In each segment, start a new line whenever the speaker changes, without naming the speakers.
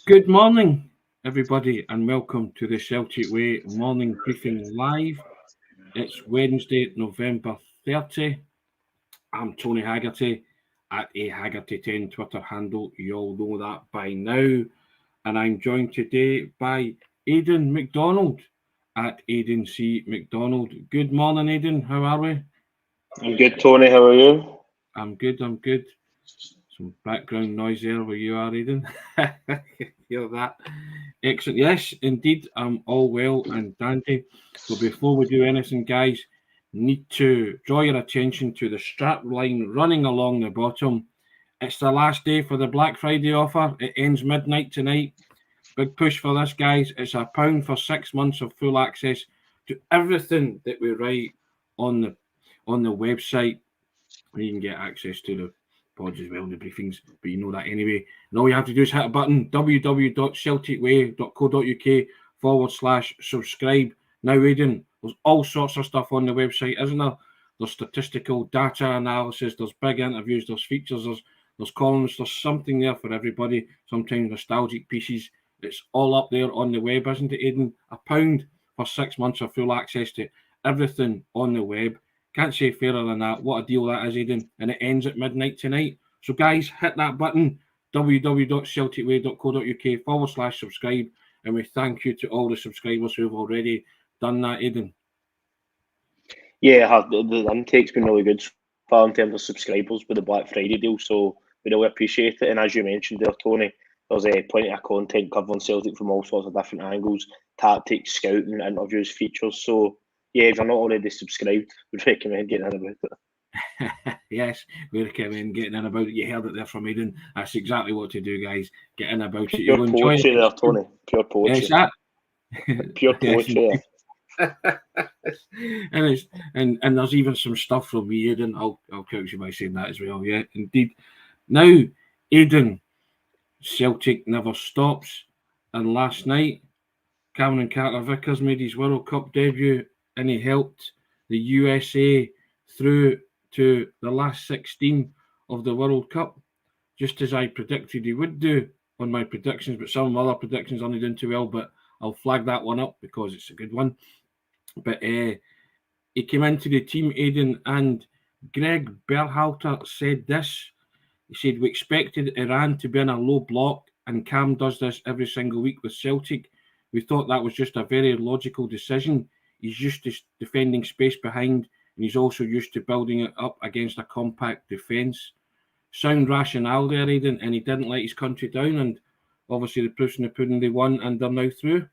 Good morning, everybody, and welcome to the Celtic Way Morning Briefing Live. It's Wednesday, November 30. I'm Tony Haggerty at Haggerty10 Twitter handle. You all know that by now. And I'm joined today by Aidan Macdonald at Aidan C. Macdonald. Good morning, Aidan. How are we?
I'm good, Tony. How are you?
I'm good. Some background noise there where you are, Aidan. Hear that? Excellent. Yes, indeed, I'm all well and dandy. So before we do anything, guys, need to draw your attention to the strap line running along the bottom. It's the last day for the Black Friday offer. It ends midnight tonight. Big push for this, guys. It's £1 for 6 months of full access to everything that we write on the website. You can get access to the pods as well, the briefings, but you know that anyway. And all you have to do is hit a button, www.celticway.co.uk/subscribe. Now, Aidan, there's all sorts of stuff on the website, isn't there? There's statistical data analysis, there's big interviews, there's features, there's columns, there's something there for everybody, sometimes nostalgic pieces. It's all up there on the web, isn't it, Aidan? £1 for 6 months of full access to everything on the web. Can't say fairer than that. What a deal that is, Aidan. And it ends at midnight tonight. So, guys, hit that button, www.celticway.co.uk/subscribe. And we thank you to all the subscribers who have already done that, Aidan.
Yeah, the intake's been really good in terms of subscribers with the Black Friday deal. So, we really appreciate it. And as you mentioned there, Tony, there's plenty of content covering Celtic from all sorts of different angles, tactics, scouting, interviews, features. So, yeah, if you're not already subscribed, we'd recommend getting in about it.
Yes, we recommend getting in about it. You heard it there from Aidan. That's exactly what to do, guys. Get in about it.
Pure poetry there, Tony. Pure poetry.
Yes, that.
Pure poetry.
and there's even some stuff from me, Aidan. I'll couch you by saying that as well. Yeah, indeed. Now, Aidan, Celtic never stops. And last night, Cameron Carter-Vickers made his World Cup debut, and he helped the USA through to the last 16 of the World Cup, just as I predicted he would do on my predictions, but some other predictions aren't doing too well, but I'll flag that one up because it's a good one. But he came into the team, Aidan, and Greg Berhalter said this. He said, "We expected Iran to be in a low block, and Cam does this every single week with Celtic. We thought that was just a very logical decision. He's used to defending space behind, and he's also used to building it up against a compact defence." Sound rationale there, Aidan, and he didn't let his country down, and obviously the proof's in the pudding, they won, and they're now through.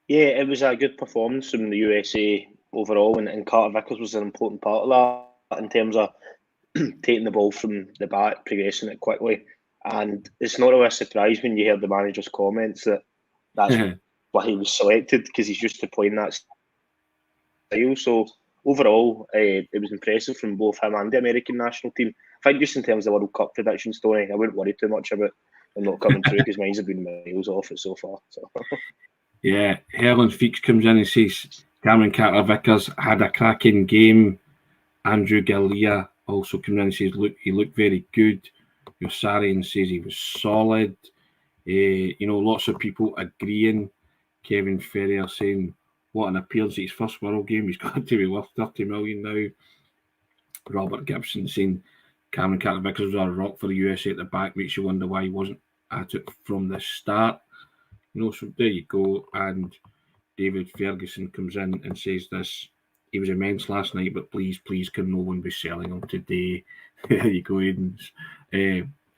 Yeah, it was a good performance from the USA overall, and Carter-Vickers was an important part of that in terms of taking the ball from the back, progressing it quickly. And it's not really a surprise when you hear the manager's comments that's why he was selected, because he's used to playing that style. So overall, it was impressive from both him and the American national team. I think just in terms of World Cup predictions, Tony, I wouldn't worry too much about them not coming through because mine have been miles off it so far. So.
Yeah, Helen Feeks comes in and says Cameron Carter-Vickers had a cracking game. Andrew Gallia also comes in and says, "Look, he looked very good." Yossarian says he was solid. Lots of people agreeing. Kevin Ferrier saying, "What an appearance at his first World game. He's got to be worth 30 million now." Robert Gibson saying Cameron Carter-Vickers was a rock for the USA at the back. Makes you wonder why he wasn't at it from the start. So there you go. And David Ferguson comes in and says this: "He was immense last night, but please, can no one be selling him today?" There you go, Aidan.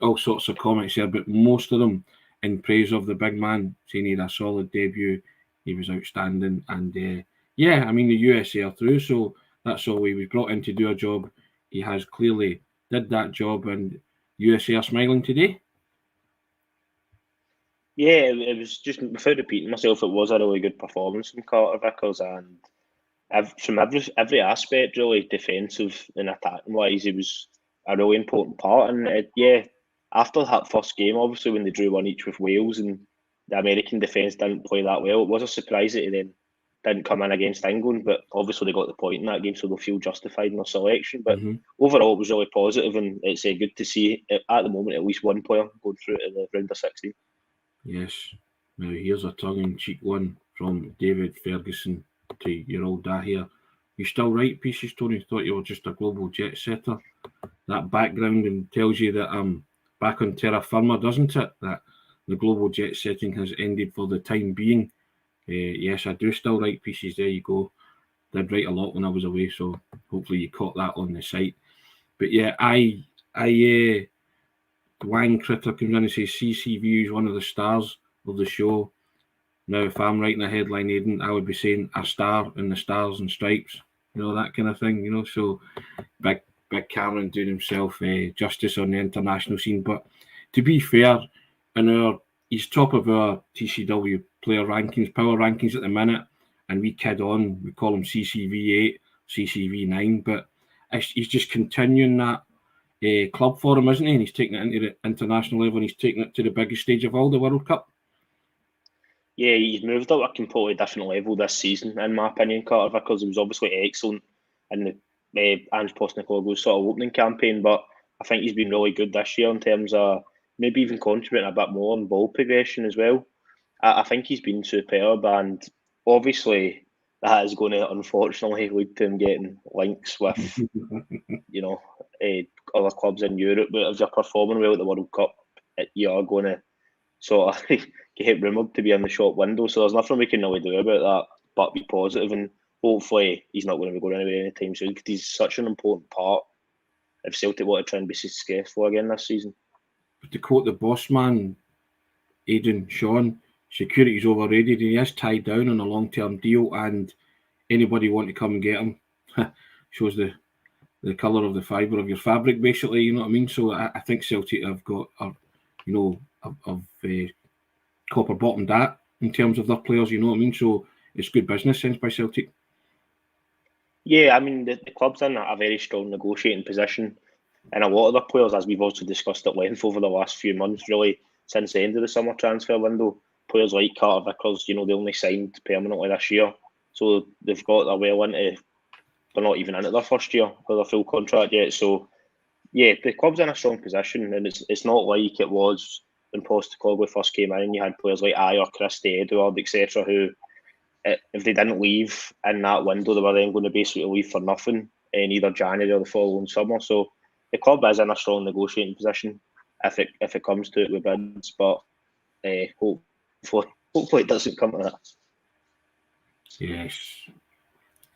All sorts of comments here, but most of them in praise of the big man, saying he had a solid debut. He was outstanding. And the USA are through, so that's all he was brought in to do a job. He has clearly did that job, and USA are smiling today.
Yeah, it was just, without repeating myself, it was a really good performance from Carter-Vickers, and from every aspect, really, defensive and attacking wise, he was a really important part. And after that first game, obviously when they drew one each with Wales and the American defence didn't play that well, it was a surprise that he then didn't come in against England, but obviously they got the point in that game, so they'll feel justified in their selection. But overall, it was really positive, and it's good to see at the moment at least one player going through to the round of 16.
Yes. Now here's a tongue-in-cheek one from David Ferguson to your old dad here. You still write pieces, Tony? Thought you were just a global jet setter. That background and tells you that I'm back on terra firma, doesn't it? That the global jet setting has ended for the time being. Yes, I do still write pieces. There you go. Did write a lot when I was away, so hopefully you caught that on the site. But yeah, Wang Critter comes in and says CCV is one of the stars of the show. Now, if I'm writing a headline, Aidan, I would be saying a star in the stars and stripes, that kind of thing, So big Cameron doing himself justice on the international scene. But to be fair, he's top of our TCW player rankings, power rankings at the minute, and we kid on, we call him CCV 8, CCV 9, but he's just continuing that club for him, isn't he? And he's taking it into the international level, and he's taking it to the biggest stage of all, the World Cup.
Yeah, he's moved up a completely different level this season, in my opinion, Carter-Vickers. He was obviously excellent in the Ange Postecoglou's sort of opening campaign, but I think he's been really good this year in terms of maybe even contributing a bit more on ball progression as well. I think he's been superb, and obviously that is going to unfortunately lead to him getting links with, other clubs in Europe. But if you're performing well at the World Cup, you are going to sort of get rumoured to be in the shop window. So there's nothing we can really do about that but be positive, and hopefully he's not going to be going anywhere anytime soon, because he's such an important part if Celtic want to try and be successful again this season.
But to quote the boss man, Aidan, Sean, security's overrated, and he is tied down on a long-term deal, and anybody want to come and get him shows the colour of the fibre of your fabric, basically, you know what I mean? So I think Celtic have got, copper bottomed that in terms of their players, you know what I mean? So it's good business sense by Celtic.
Yeah, I mean, the club's in a very strong negotiating position, and a lot of their players, as we've also discussed at length over the last few months, really, since the end of the summer transfer window, players like Carter-Vickers, they only signed permanently this year. So they've got they're not even into their first year with their full contract yet. So, yeah, the club's in a strong position, and it's not like it was when Postecoglou first came in and you had players like Ayer, Christie, Edouard, etc., who, if they didn't leave in that window, they were then going to basically leave for nothing in either January or the following summer. So the club is in a strong negotiating position if it comes to it with bids, but hopefully it doesn't come to that.
Yes.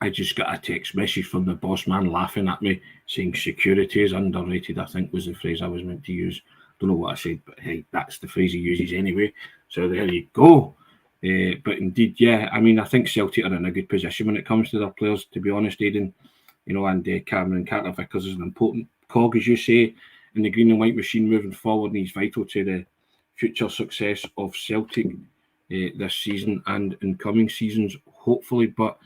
I just got a text message from the boss man laughing at me, saying security is underrated, I think was the phrase I was meant to use. Don't know what I said, but hey, that's the phrase he uses anyway. So there you go. But indeed, yeah, I mean, I think Celtic are in a good position when it comes to their players, to be honest, Aidan. And Cameron Carter-Vickers is an important cog, as you say, in the green and white machine moving forward, and he's vital to the future success of Celtic this season and in coming seasons, hopefully. But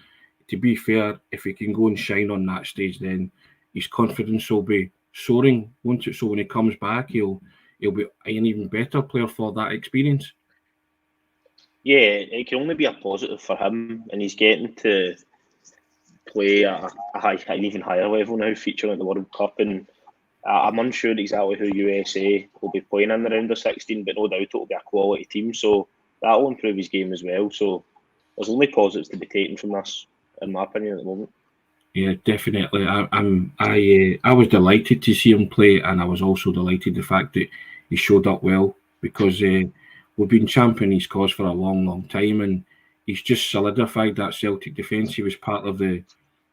to be fair, if he can go and shine on that stage, then his confidence will be soaring, won't it? So when he comes back, he'll be an even better player for that experience.
Yeah, it can only be a positive for him, and he's getting to play at an even higher level now, featuring at the World Cup. And I'm unsure exactly who USA will be playing in the round of 16, but no doubt it will be a quality team. So that will improve his game as well. So there's only positives to be taken from this, in my opinion, at the moment.
Yeah, definitely. I was delighted to see him play, and I was also delighted the fact that he showed up well, because we've been championing his cause for a long, long time, and he's just solidified that Celtic defence. He was part of the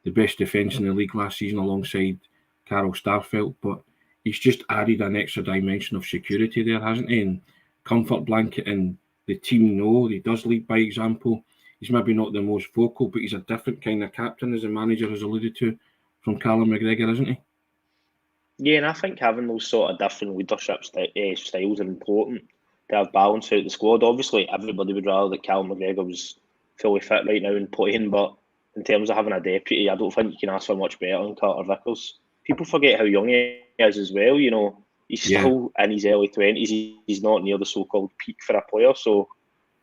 best defence in the league last season alongside Carl Starfelt, but he's just added an extra dimension of security there, hasn't he? And comfort blanket, and the team know he does lead by example. He's maybe not the most vocal, but he's a different kind of captain, as the manager has alluded to, from Callum McGregor, isn't he?
Yeah, and I think having those sort of different leadership styles are important to have balance out the squad. Obviously, everybody would rather that Callum McGregor was fully fit right now and playing, but in terms of having a deputy, I don't think you can ask for much better than Carter-Vickers. People forget how young he is as well. He's still in his early 20s. He's not near the so-called peak for a player. So,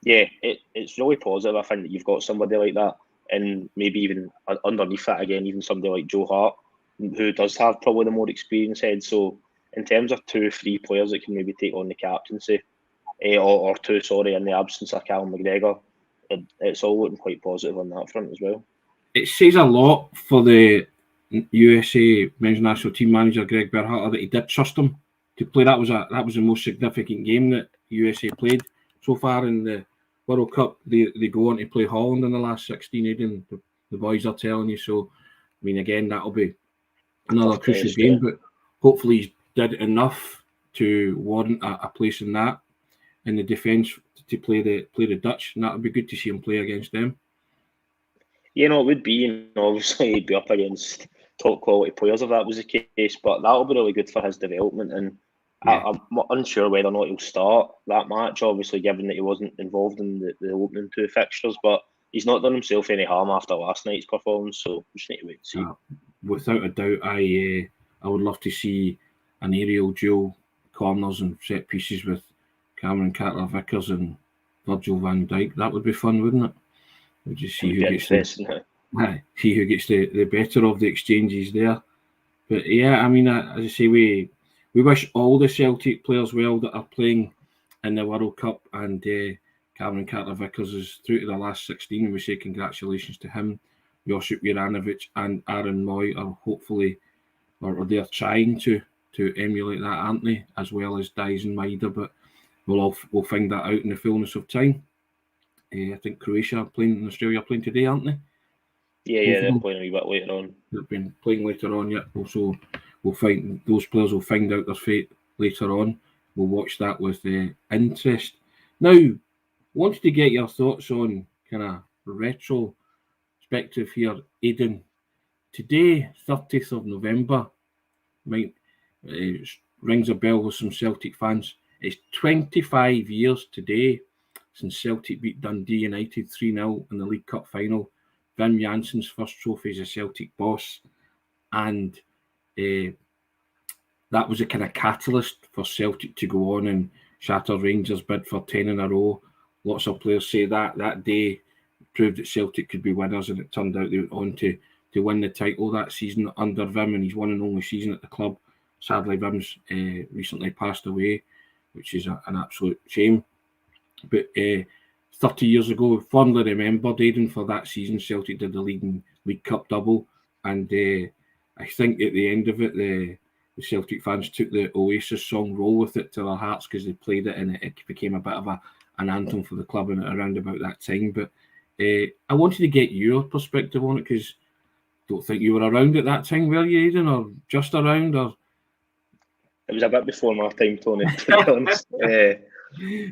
yeah, it's really positive, I think, that you've got somebody like that. and maybe even underneath that again, even somebody like Joe Hart, who does have probably the more experienced head. So in terms of 2-3 players that can maybe take on the captaincy, or two, sorry, in the absence of Callum McGregor, it's all looking quite positive on that front as well.
It says a lot for the USA men's national team manager Greg Berhalter that he did trust him to play. That was the most significant game that USA played so far in the World Cup. They go on to play Holland in the last 16, Aidan, the boys are telling you. So, I mean, again, that'll be another crucial game, but hopefully he's did enough to warrant a place in that in the defence to play the Dutch, and that would be good to see him play against them.
Yeah, no, it would be, and obviously he'd be up against top quality players if that was the case, but that'll be really good for his development, and I'm unsure whether or not he'll start that match, obviously, given that he wasn't involved in the opening 2 fixtures, but he's not done himself any harm after last night's performance, so we just need to wait and see.
Without a doubt, I would love to see an aerial duel, corners and set pieces with Cameron Carter-Vickers and Virgil van Dijk. That would be fun, wouldn't it? We'll just see who gets the better of the exchanges there. But yeah, I mean, as I say, we wish all the Celtic players well that are playing in the World Cup, and Cameron Carter-Vickers is through to the last 16, and we say congratulations to him. Josip Juranovic and Aaron Moy are hopefully, or they're trying to emulate that, aren't they? As well as Dies and Maida, but we'll find that out in the fullness of time. I think Croatia are playing and Australia are playing today, aren't they?
Yeah, they're playing a wee bit later on.
They've been playing later on, yeah. Also, those players will find out their fate later on. We'll watch that with interest. Now, wanted to get your thoughts on kind of retrospective here, Aidan. Today, 30th of November, might rings a bell with some Celtic fans. It's 25 years today since Celtic beat Dundee United 3-0 in the League Cup final. Wim Jansen's first trophy as a Celtic boss, and that was a kind of catalyst for Celtic to go on and shatter Rangers' bid for 10 in a row. Lots of players say that day proved that Celtic could be winners, and it turned out they went on to win the title that season under Wim, and his one and only season at the club. Sadly, Wim's recently passed away, which is an absolute shame. But 30 years ago, fondly remembered, Aidan, for that season, Celtic did the League Cup double, and I think at the end of it, the Celtic fans took the Oasis song "Roll With It" to their hearts because they played it, and it became a bit of an anthem for the club around about that time. But I wanted to get your perspective on it, because I don't think you were around at that time, were you, Aidan, or just around, or?
It was a bit before my time, Tony, to be honest.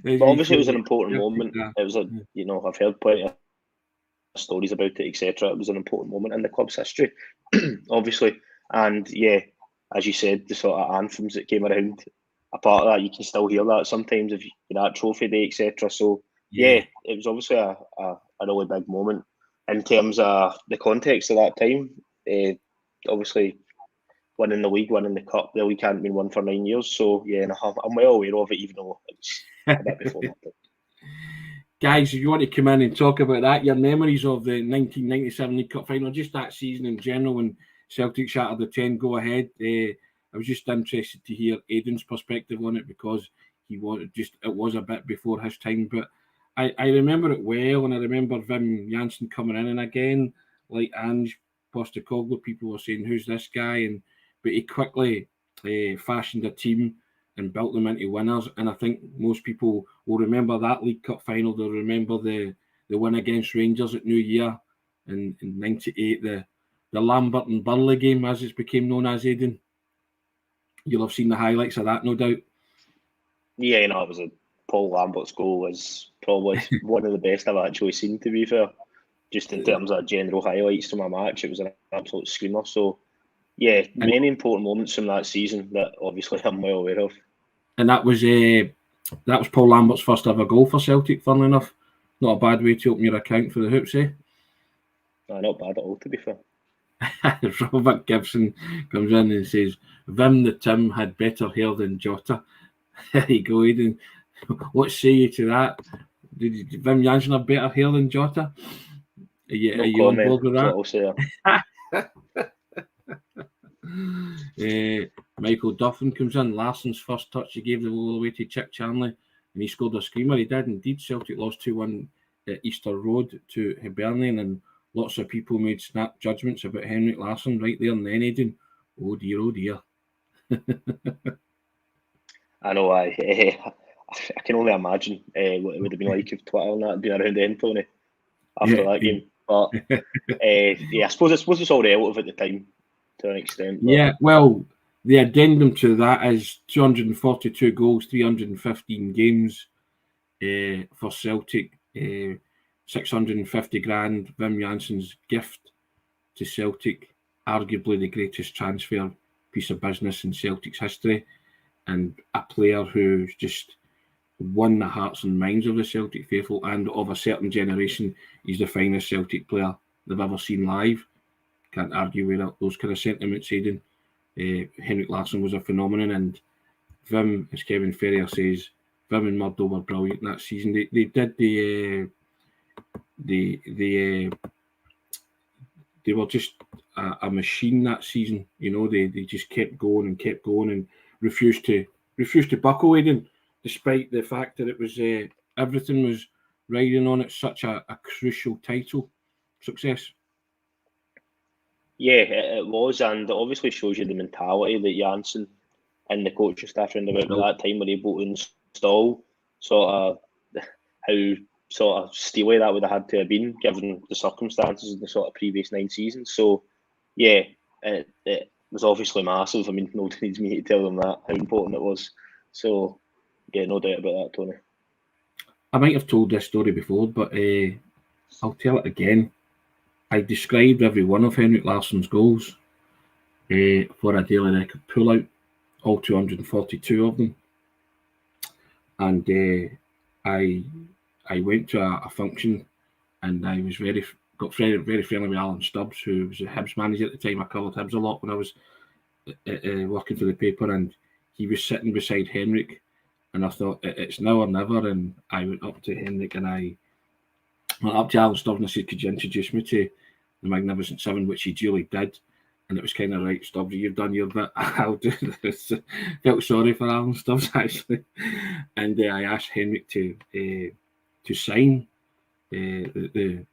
But obviously, it was an important moment. It was I've heard plenty of stories about it, etc. It was an important moment in the club's history, obviously. And yeah, as you said, the sort of anthems that came around, a part of that, you can still hear that sometimes if you're at trophy day, etc. So yeah, it was obviously a really big moment in terms of the context of that time. Obviously, winning the league, winning the cup, the league hadn't been won for 9 years. So yeah, I'm well aware of it, even though it was a bit before that.
Guys, if you want to come in and talk about that, your memories of the 1997 League Cup final, just that season in general when Celtic shattered the 10, go ahead. I was just interested to hear Aidan's perspective on it, because it was a bit before his time, but I remember it well, and I remember Wim Jansen coming in, and again, like Ange Postecoglou, people were saying, who's this guy? But he quickly fashioned a team and built them into winners. And I think most people will remember that League Cup final. They'll remember the win against Rangers at New Year in 98, the Lambert and Burley game, as it's became known as, Aidan. You'll have seen the highlights of that, no doubt. Yeah,
it was Paul Lambert's goal was probably one of the best I've actually seen, to be fair. Just in terms of general highlights from a match, it was an absolute screamer. So yeah, many important moments from that season that obviously I'm well aware of.
And that was Paul Lambert's first ever goal for Celtic, funnily enough. Not a bad way to open your account for the Hoops, eh?
No, not bad at all, to be fair.
Robert Gibson comes in and says, Wim the Tim had better hair than Jota. There you go, Aidan. What say you to that? Did Wim Jansen have better hair than Jota?
No
are you on board with
comment. That's what I'll say.
Michael Duffin comes in. Larsson's first touch, he gave the ball away to Chick Charnley, and he scored a screamer. He did indeed. Celtic lost 2-1 at Easter Road to Hibernian, and lots of people made snap judgments about Henrik Larsson right there and then, Aidan. Oh dear, oh dear.
I know. I can only imagine what it would have been like if Twitter and that had been around then, Tony, after that game. But I suppose it's all relative at the time to an extent. But.
Yeah, well, the addendum to that is 242 goals, 315 games for Celtic, 650 grand. Wim Janssen's gift to Celtic, arguably the greatest transfer piece of business in Celtic's history, and a player who's just won the hearts and minds of the Celtic faithful and of a certain generation. He's the finest Celtic player they've ever seen live. Can't argue with those kind of sentiments, Aidan. Henrik Larsson was a phenomenon, and Wim, as Kevin Ferrier says, Wim and Murdo were brilliant that season. They did they were just a machine that season. You know, they just kept going and refused to buckle, Aidan, despite the fact that it was everything was riding on it. Such a crucial title success.
Yeah, it was, and it obviously shows you the mentality that Janssen and the coaching staff around about at that time were able to install. Sort of how sort of steely that would have had to have been given the circumstances of the sort of previous 9 seasons. So, yeah, it was obviously massive. I mean, nobody needs me to tell them that, how important it was. So, yeah, no doubt about that, Tony.
I might have told this story before, but I'll tell it again. I described every one of Henrik Larsson's goals for a daily record pull-out, all 242 of them. And I went to a function, and I was got very friendly with Alan Stubbs, who was a Hibs manager at the time. I covered Hibs a lot when I was working for the paper, and he was sitting beside Henrik, and I thought, it's now or never. And I went up to Henrik, and I went up to Alan Stubbs, and I said, could you introduce me to the Magnificent Seven, which he duly did. And it was kind of right, Stubbs, you've done your bit, I'll do this. Felt sorry for Alan Stubbs, actually. And I asked Henrik to sign the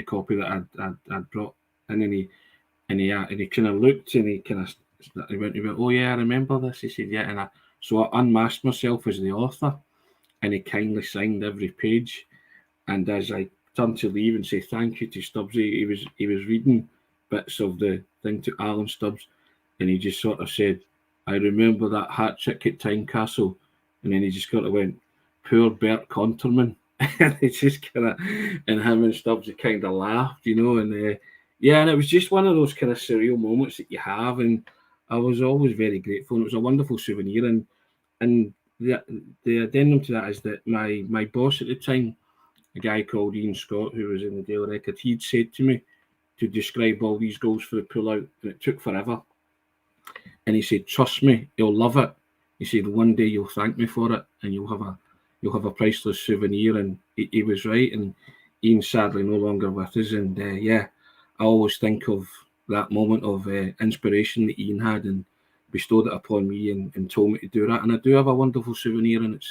copy that I'd brought in, and he kind of looked, and he went, oh yeah, I remember this. He said, yeah. And so I unmasked myself as the author, and he kindly signed every page. And as I turned to leave and say thank you to Stubbsy, he was reading bits of the thing to Alan Stubbs, and he just sort of said, I remember that hat trick at Tynecastle. And then he just kind of went, poor Bert Conterman. And he just kind of, and him and Stubbs kind of laughed, you know. And and it was just one of those kind of surreal moments that you have, and I was always very grateful, and it was a wonderful souvenir. And the addendum to that is that my boss at the time, a guy called Ian Scott, who was in the Daily Record, he'd said to me to describe all these goals for the pull-out, and it took forever. And he said, trust me, you'll love it. He said, one day you'll thank me for it, and you'll have a priceless souvenir. And he was right. And Ian's sadly no longer with us. And I always think of that moment of inspiration that Ian had and bestowed it upon me and told me to do that. And I do have a wonderful souvenir, and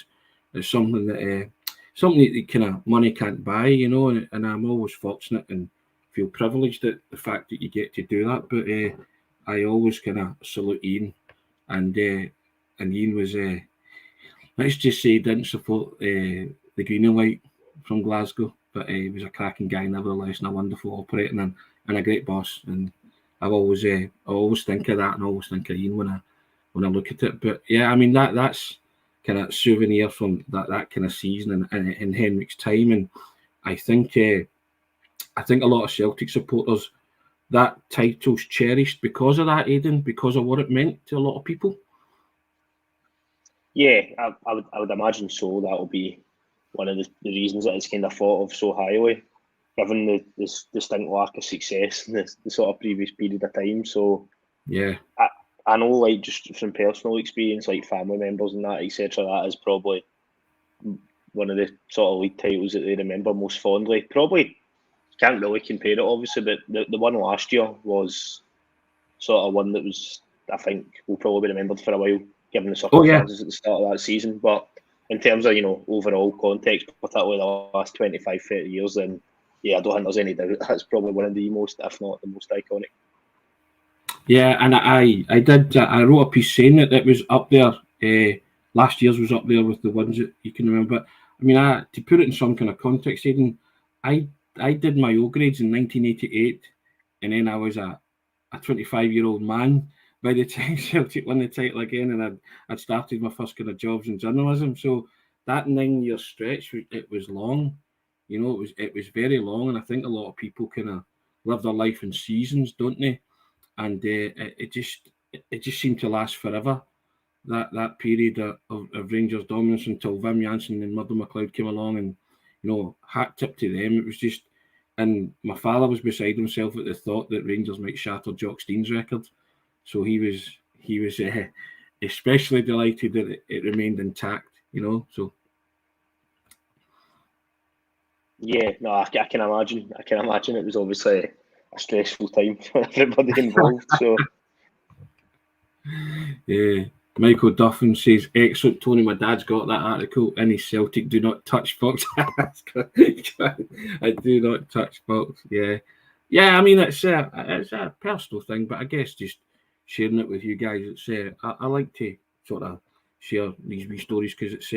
it's something that kind of money can't buy, you know. And I'm always fortunate and feel privileged at the fact that you get to do that. But I always kind of salute Ian, and Ian was let's just say didn't support the green and white from Glasgow, but he was a cracking guy nevertheless, and a wonderful operator and a great boss. And I always think of that, and I always think of Ian when I look at it. But yeah, I mean that's kind of souvenir from that kind of season and in Henrik's time. And I think a lot of Celtic supporters, that title's cherished because of that, Aidan, because of what it meant to a lot of people.
Yeah, I would imagine so. That will be one of the reasons that it's kind of thought of so highly, given the distinct lack of success in the sort of previous period of time. So
yeah,
I know, like, just from personal experience, like family members and that, etc., that is probably one of the sort of league titles that they remember most fondly. Probably can't really compare it, obviously, but the one last year was sort of one that was, I think, will probably be remembered for a while, given the circumstances at the start of that season. But in terms of, overall context, particularly the last 25, 30 years, then, yeah, I don't think there's any doubt that's probably one of the most, if not the most iconic.
Yeah, and I wrote a piece saying that it was up there. Last year's was up there with the ones that you can remember. But, I mean, to put it in some kind of context, Aidan, I did my O grades in 1988, and then I was a 25-year-old man by the time Celtic won the title again, and I'd started my first kind of jobs in journalism. So that 9-year stretch, it was long. It was very long, and I think a lot of people kind of live their life in seasons, don't they? And it just seemed to last forever. That period of Rangers dominance until Wim Jansen and Murdo McLeod came along, and hat tip to them. It was just, and my father was beside himself at the thought that Rangers might shatter Jock Stein's record. So he was especially delighted that it remained intact. So.
Yeah, no, I can imagine. I can imagine it was obviously a stressful time for everybody involved. So.
Yeah. Michael Duffin says, excellent, Tony. My dad's got that article in his Celtic Do Not Touch box. I do not touch box. Yeah. Yeah, I mean, it's a personal thing, but I guess just sharing it with you guys, it's I like to sort of share these wee stories because it's,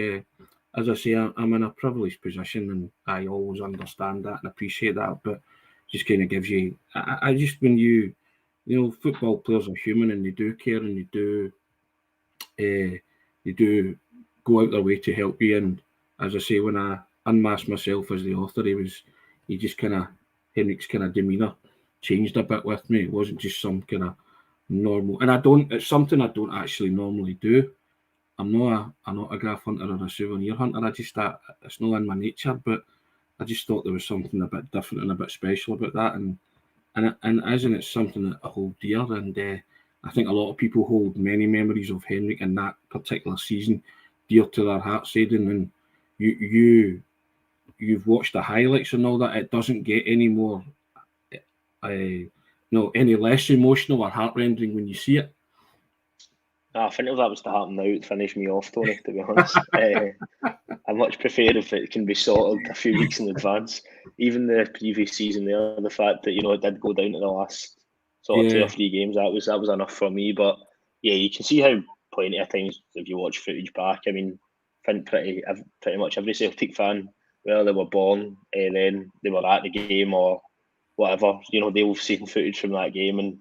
as I say, I'm in a privileged position and I always understand that and appreciate that, but just kind of gives you, I just, when football players are human and they do care and they do go out their way to help you. And as I say, when I unmasked myself as the author, Henrik's kind of demeanour changed a bit with me. It wasn't just some kind of normal, and it's something I don't actually normally do. I'm not an autograph hunter or a souvenir hunter. It's not in my nature, but I just thought there was something a bit different and a bit special about that. And it's something that I hold dear, and I think a lot of people hold many memories of Henrik in that particular season dear to their hearts, Aidan. And you've watched the highlights and all that. It doesn't get any more, any less emotional or heart-rending when you see it.
I think if that was to happen now, it'd finish me off, Tony, to be honest. I much prefer if it can be sorted a few weeks in advance. Even the previous season there, the fact that, it did go down to the last sort of 2 or 3 games, that was enough for me. But yeah, you can see how plenty of times if you watch footage back, I mean, I think pretty much every Celtic fan, whether they were born, then they were at the game or whatever, they'll have seen footage from that game, and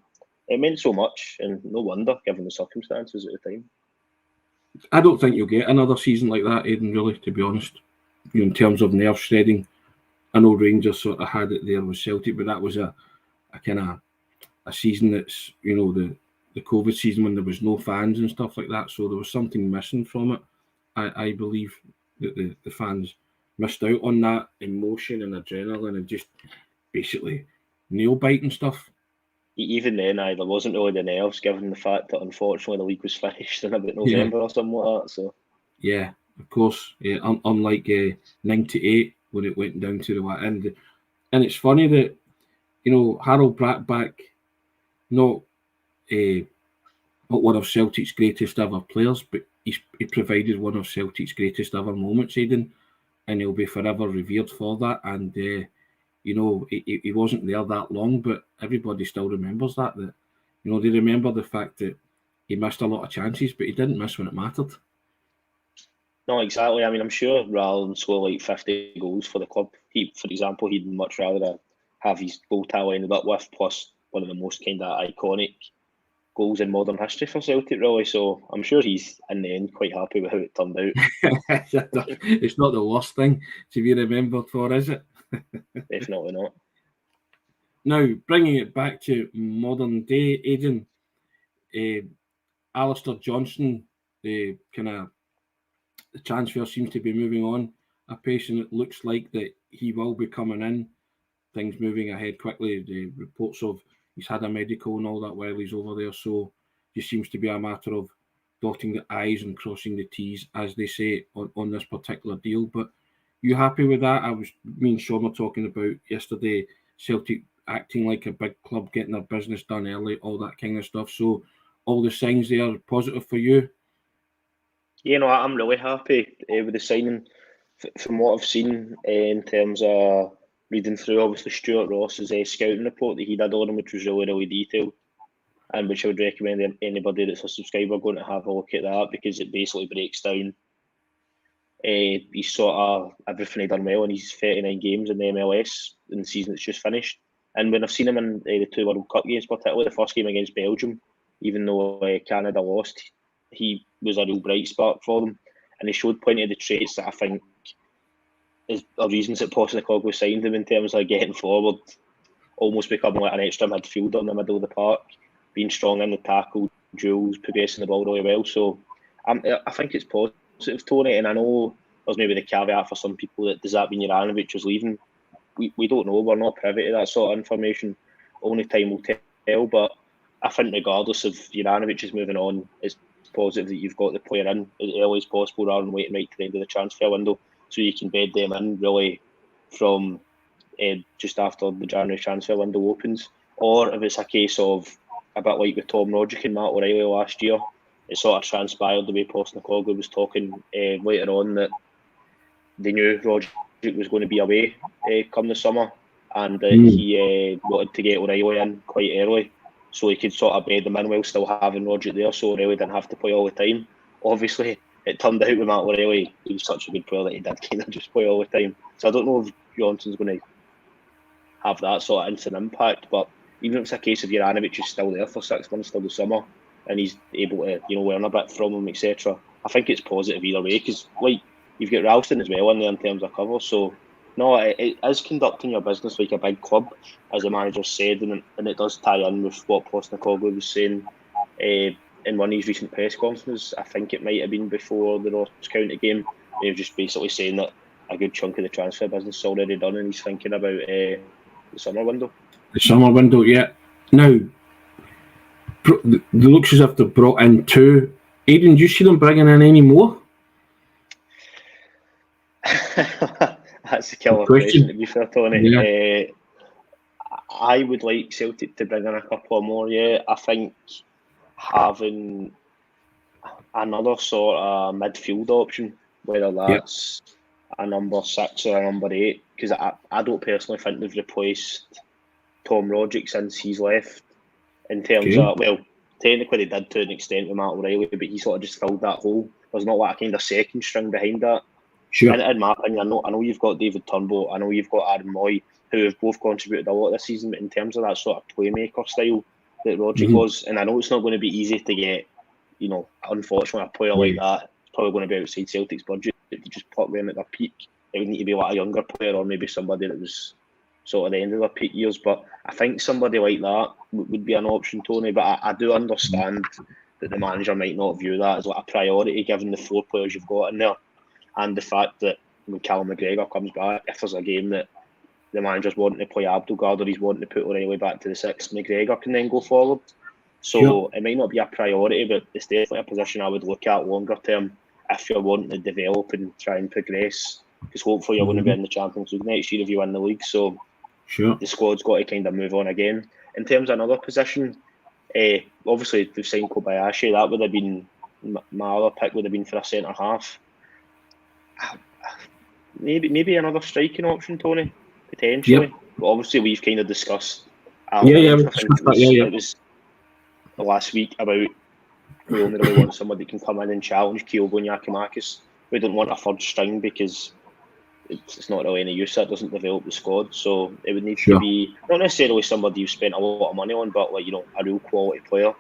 it meant so much, and no wonder, given the circumstances at the time.
I don't think you'll get another season like that, Aidan, really, to be honest. In terms of nerve shredding, I know Rangers sort of had it there with Celtic, but that was a kind of a season that's, the COVID season when there was no fans and stuff like that, so there was something missing from it. I believe that the fans missed out on that emotion and adrenaline and just basically nail-biting stuff.
Even then, there wasn't really the nerves, given the fact that unfortunately the league was finished in about November or something like that. So
yeah, of course. Yeah, unlike '98 when it went down to the end, and it's funny that Harold brought back not one of Celtic's greatest ever players, but he provided one of Celtic's greatest ever moments, Aidan, and he'll be forever revered for that. And he wasn't there that long, but everybody still remembers that. They remember the fact that he missed a lot of chances, but he didn't miss when it mattered.
No, exactly. I mean, I'm sure rather than score like 50 goals for the club, for example, he'd much rather have his goal tally ended up with, plus one of the most kind of iconic goals in modern history for Celtic, really. So I'm sure he's, in the end, quite happy with how it turned out.
It's not the worst thing to be remembered for, is it?
Definitely not.
Now, bringing it back to modern day, Aidan, Alistair Johnston, the transfer seems to be moving on apace, and it looks like that he will be coming in. Things moving ahead quickly. The reports of he's had a medical and all that while he's over there, so it just seems to be a matter of dotting the I's and crossing the T's, as they say, on this particular deal. But you happy with that? Me and Sean were talking about yesterday Celtic acting like a big club, getting their business done early, all that kind of stuff. So all the signs there are positive for you.
Yeah, no, I'm really happy with the signing. From what I've seen in terms of reading through, obviously Stuart Ross's scouting report that he did on him, which was really, really detailed, and which I would recommend anybody that's a subscriber going to have a look at that, because it basically breaks down he's sort of everything he done well in his 39 games in the MLS in the season that's just finished. And when I've seen him in the 2 World Cup games, particularly the first game against Belgium, even though Canada lost, he was a real bright spark for them, and he showed plenty of the traits that I think is the reasons that Postecoglou signed him, in terms of getting forward, almost becoming like an extra midfielder in the middle of the park, being strong in the tackle, duels, progressing the ball really well. So I think it's positive, Tony, and I know there's maybe the caveat for some people that does that mean Juranovic was leaving. We don't know. We're not privy to that sort of information. Only time will tell. But I think regardless of Juranovic is moving on, it's positive that you've got the player in as early as possible rather than waiting right to the end of the transfer window, so you can bed them in really from just after the January transfer window opens. Or if it's a case of a bit like with Tom Roderick and Matt O'Reilly last year, it sort of transpired the way Postecoglou was talking later on that they knew Roderick was going to be away come the summer, and he wanted to get O'Reilly in quite early so he could sort of bed them in while still having Roderick there, so O'Reilly didn't have to play all the time. Obviously, it turned out with Matt O'Reilly, he was such a good player that he did kind of just play all the time. So I don't know if Johnston's going to have that sort of instant impact, but even if it's a case of Juranovic is still there for 6 months till the summer and he's able to learn a bit from him, etc., I think it's positive either way, because like you've got Ralston as well in there in terms of cover. So no, it is conducting your business like a big club, as the manager said, and it does tie in with what Postecoglou was saying in one of his recent press conferences. I think it might have been before the Ross County game. He was just basically saying that a good chunk of the transfer business is already done, and he's thinking about the summer window.
The summer window, yeah. Now, the looks as if they've brought in 2. Aidan, do you see them bringing in any more?
That's a killer question, to be fair, Tony.
Yeah.
I would like Celtic to bring in a couple more, yeah. I think having another sort of midfield option, whether that's a number 6 or a number 8, because I don't personally think they've replaced Tom Roderick since he's left, in terms of, well, technically they did to an extent with Matt O'Reilly, but he sort of just filled that hole. There's not like a kind of second string behind that.
Sure.
In my opinion, I know you've got David Turnbull, I know you've got Aaron Moy, who have both contributed a lot this season, but in terms of that sort of playmaker style that Roderick was, and I know it's not going to be easy to get, unfortunately, a player like that, it's probably going to be outside Celtic's budget. If you just put them at their peak, it would need to be like a younger player, or maybe somebody that was sort of the end of their peak years. But I think somebody like that would be an option, Tony. But I do understand that the manager might not view that as like a priority, given the 4 players you've got in there, and the fact that when Callum McGregor comes back, if there's a game that the manager's wanting to play Abdelgard or he's wanting to put O'Reilly back to the 6, McGregor can then go forward. So It might not be a priority, but it's definitely a position I would look at longer term if you're wanting to develop and try and progress, because hopefully you're going to be in the Champions League next year if you win the league. So the squad's got to kind of move on again. In terms of another position, obviously they've signed Kobayashi. That would have been my other pick, would have been for a centre half. Maybe another striking option, Tony, potentially. But obviously we've kind of discussed. It was last week about we only really want somebody that can come in and challenge Kyogo and Yakimakis. We don't want a third string because it's not really any use. That doesn't develop the squad. So it would need to be not necessarily somebody you've spent a lot of money on, but like a real quality player.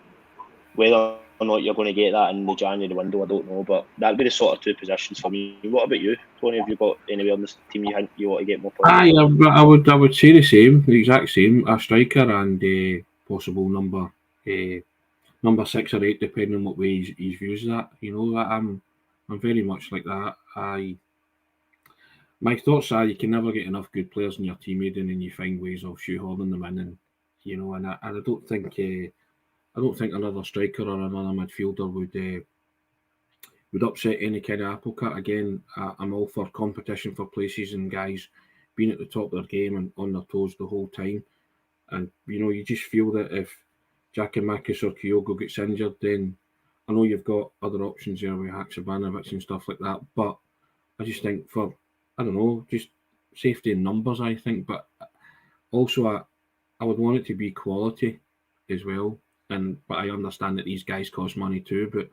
Whether or not you're going to get that in the January window, I don't know. But that'd be the sort of 2 positions for me. What about you, Tony? Have you got anywhere on this team you think you want to get more players?
I would say the exact same. A striker and a possible number 6 or 8, depending on what way he views that. I'm very much like that. My thoughts are you can never get enough good players in your team, Aidan, and you find ways of shoehorning them in, and I don't think another striker or another midfielder would upset any kind of apple cart. Again, I'm all for competition for places and guys been at the top of their game and on their toes the whole time. And, you just feel that if Giakoumakis or Kyogo gets injured, then I know you've got other options there with Haksabanovic and stuff like that. But I just think just safety in numbers, I think. But also, I would want it to be quality as well. But I understand that these guys cost money too. But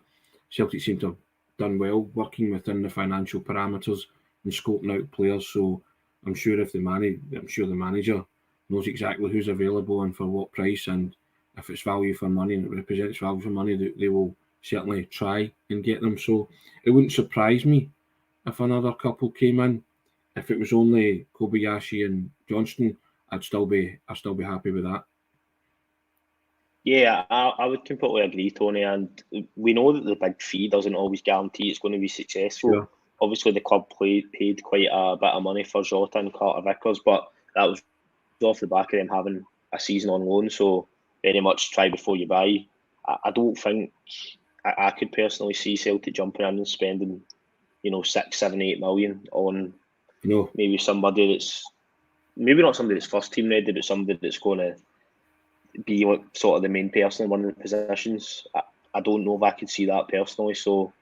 Celtic seem to have done well working within the financial parameters and scoping out players. So I'm sure the manager knows exactly who's available and for what price, and if it's value for money and it represents value for money, they will certainly try and get them. So it wouldn't surprise me if another couple came in. If it was only Kobayashi and Johnston, I'd still be happy with that.
Yeah, I would completely agree, Tony. And we know that the big fee doesn't always guarantee it's going to be successful.
Sure.
Obviously, the club paid quite a bit of money for Jota and Carter-Vickers, but that was off the back of them having a season on loan. So very much try before you buy. I don't think I could personally see Celtic jumping in and spending, 6, 7, 8 million on maybe somebody that's maybe not somebody that's first team ready, but somebody that's going to be like sort of the main person in one of the positions. I don't know if I could see that personally. So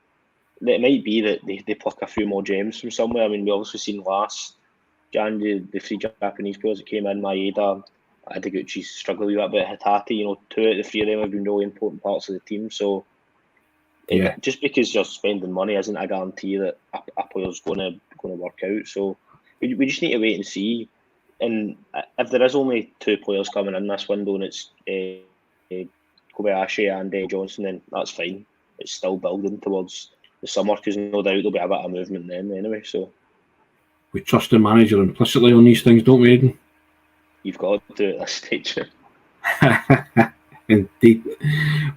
it might be that they pluck a few more gems from somewhere. I mean, we obviously seen last January the 3 Japanese players that came in, Maeda, Haggerty struggling a bit, Haggerty. 2 out of the 3 of them have been really important parts of the team. So just because you're spending money isn't a guarantee that a player's going to work out. So we just need to wait and see. And if there is only 2 players coming in this window and it's Kobayashi and Johnston, then that's fine. It's still building towards the summer because no doubt there'll be a bit of movement then anyway. So
we trust the manager implicitly on these things, don't we, Aidan?
You've got to do it at this stage.
Indeed.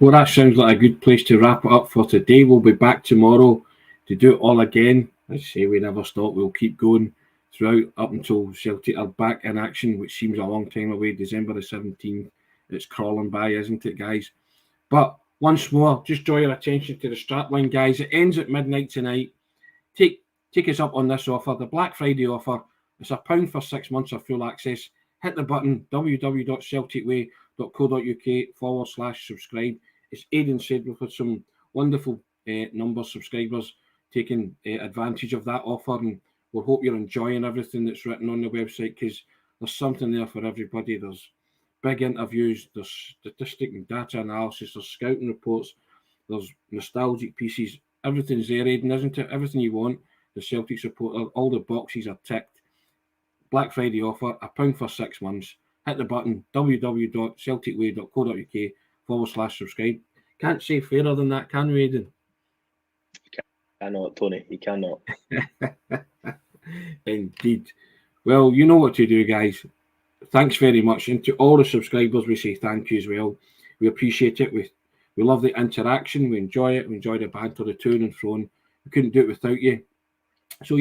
Well, that sounds like a good place to wrap it up for today. We'll be back tomorrow to do it all again. As I say, we never stop. We'll keep going throughout up until Celtic are back in action, which seems a long time away. December the 17th. It's crawling by, isn't it, guys? But once more, just draw your attention to the strapline, guys. It ends at midnight tonight. Take us up on this offer, the Black Friday offer. It's £1 for 6 months of full access. Hit the button, www.celticway.co.uk/subscribe. As Aidan said, we've had some wonderful number of subscribers taking advantage of that offer, and we hope you're enjoying everything that's written on the website because there's something there for everybody. There's big interviews, there's statistic and data analysis, there's scouting reports, there's nostalgic pieces. Everything's there, Aidan, isn't it? Everything you want. The Celtic supporter, all the boxes are ticked. Black Friday offer, £1 for 6 months. Hit the button, www.celticway.co.uk/subscribe. Can't say fairer than that, can we, Aidan?
You cannot, Tony. You cannot.
Indeed. Well, you know what to do, guys. Thanks very much. And to all the subscribers, we say thank you as well. We appreciate it. We love the interaction. We enjoy it. We enjoy the banter, the to and fro. We couldn't do it without you. So,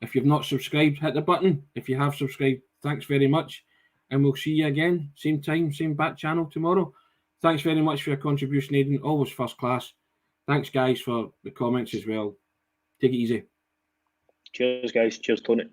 if you've not subscribed, hit the button. If you have subscribed, thanks very much. And we'll see you again, same time, same back channel tomorrow. Thanks very much for your contribution, Aidan. Always first class. Thanks, guys, for the comments as well. Take it easy.
Cheers, guys. Cheers, Tony.